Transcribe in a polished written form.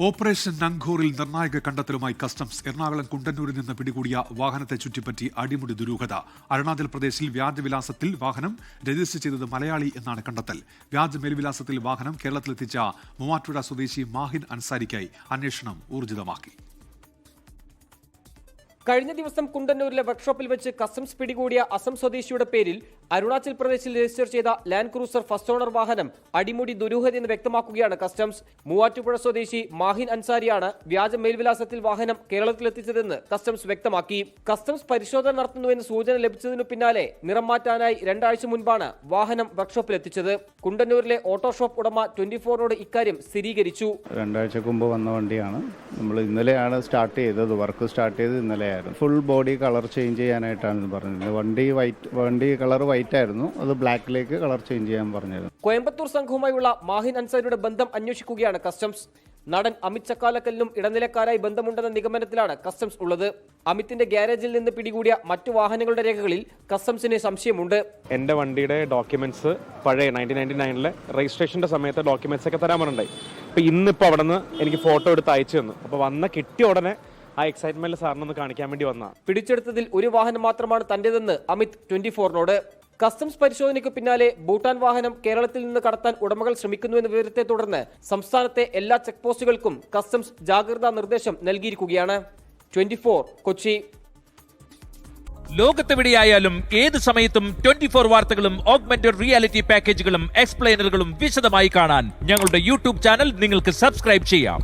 Operation നങ്കൂറിൽ നിർണായക കണ്ടെത്തലുമായി customs. Ernakulam കുണ്ടന്നൂരിൽ നിന്ന് പിടികൂടിയ വാഹനത്തെ ചുറ്റിപ്പറ്റി അടിമുടി ദുരൂഹത. അരുണാചൽ പ്രദേശിൽ വ്യാജവിലാസത്തിൽ വാഹനം രജിസ്റ്റർ ചെയ്തത് മലയാളി എന്നാണ് കണ്ടെത്തൽ. വ്യാജ മേൽവിലാസത്തിൽ വാഹനം കേരളത്തിലെത്തിച്ച മൂവാറ്റുപുഴ സ്വദേശി മാഹിൻ അൻസാരിക്കായി അന്വേഷണം ഊർജിതമാക്കി. കഴിഞ്ഞ ദിവസം കുണ്ടന്നൂരിലെ വർക്ക്ഷോപ്പിൽ വെച്ച് കസ്റ്റംസ് പിടികൂടിയ അസം സ്വദേശിയുടെ പേരിൽ അരുണാചൽ പ്രദേശിൽ രജിസ്റ്റർ ചെയ്ത ലാൻഡ് ക്രൂസർ ഫസ്റ്റ് ഓണർ വാഹനം അടിമുടി ദുരൂഹതയെന്ന് വ്യക്തമാക്കുകയാണ് കസ്റ്റംസ്. മൂവാറ്റുപുഴ സ്വദേശി മാഹിൻ അൻസാരിയാണ് വ്യാജ മേൽവിലാസത്തിൽ വാഹനം കേരളത്തിലെത്തിച്ചതെന്ന് കസ്റ്റംസ് വ്യക്തമാക്കി. കസ്റ്റംസ് പരിശോധന നടത്തുന്നുവെന്ന് സൂചന ലഭിച്ചതിനു പിന്നാലെ നിറം മാറ്റാനായി 2 ആഴ്ച മുൻപാണ് വാഹനം വർക്ക്ഷോപ്പിലെത്തിച്ചത്. കുണ്ടന്നൂരിലെ ഓട്ടോ ഷോപ്പ് ഉടമ 24നോട് ഇക്കാര്യം സ്ഥിരീകരിച്ചു. 2 ആഴ്ചക്ക് മുമ്പ് വന്ന വണ്ടിയാണ്. നമ്മൾ ഇന്നലെയാണ് സ്റ്റാർട്ട് ചെയ്തത്. വർക്ക് സ്റ്റാർട്ട് ചെയ്തത് ഇന്നലെ. ഫുൾ ബോഡി കളർ ചേഞ്ച് ചെയ്യാനായിട്ടാണ് പറഞ്ഞത്. വണ്ടി കളർ വൈറ്റ് ആയിരുന്നു, അത് ബ്ലാക്കിലേക്ക് കളർ ചേഞ്ച് ചെയ്യാൻ പറഞ്ഞത്. കോയമ്പത്തൂർ സംഘവുമായുള്ള മാഹിൻ അൻസാരിയുടെ ബന്ധം അന്വേഷിക്കുകയാണ് കസ്റ്റംസ്. നടൻ അമിത് ചക്കാലക്കലിനും ഇടനിലക്കാരായി ബന്ധമുണ്ടെന്ന നിഗമനത്തിലാണ് കസ്റ്റംസ് ഉള്ളത്. അമിത്തിന്റെ ഗ്യാരേജിൽ നിന്ന് പിടികൂടിയ മറ്റു വാഹനങ്ങളുടെ രേഖകളിൽ കസ്റ്റംസിന് സംശയമുണ്ട്. എന്റെ വണ്ടിയുടെ ഡോക്യുമെന്റ്സ് പഴയ 1999 രജിസ്ട്രേഷന്റെ സമയത്തെ ഡോക്യുമെന്റ്സ് ഒക്കെ തരാൻ പറഞ്ഞിട്ടുണ്ടായി. അപ്പൊ ഇന്നിപ്പോ അവിടെ നിന്ന് എനിക്ക് ഫോട്ടോ എടുത്ത് അയച്ചു തന്നു. അപ്പൊ വന്ന കിട്ടിയ ഉടനെ ആ എക്സൈറ്റ്മെന്റ് സാറിനൊന്ന് കാണിക്കാൻ വേണ്ടി വന്ന. പിടിച്ചെടുത്തതിൽ ഒരു വാഹനം മാത്രമാണ് തന്റേതെന്ന് അമിത് 24നോട്. കസ്റ്റംസ് പരിശോധനയ്ക്ക് പിന്നാലെ ഭൂട്ടാൻ വാഹനം കേരളത്തിൽ നിന്ന് കടത്താൻ ഉടമകൾ ശ്രമിക്കുന്നുവെന്ന വിവരത്തെ തുടർന്ന് സംസ്ഥാനത്തെ എല്ലാ ചെക്ക് പോസ്റ്റുകൾക്കും കസ്റ്റംസ് ജാഗ്രതാ നിർദ്ദേശം നൽകിയിരിക്കുകയാണ്. 24 കൊച്ചി. ലോകത്തെവിടെയായാലും ഏത് സമയത്തും 24 വാർത്തകളും ഓഗ്മെന്റഡ് റിയാലിറ്റി പാക്കേജുകളും എക്സ്പ്ലെയിനറുകളും വിശദമായി കാണാൻ ഞങ്ങളുടെ യൂട്യൂബ് ചാനൽ നിങ്ങൾക്ക് സബ്സ്ക്രൈബ് ചെയ്യാം.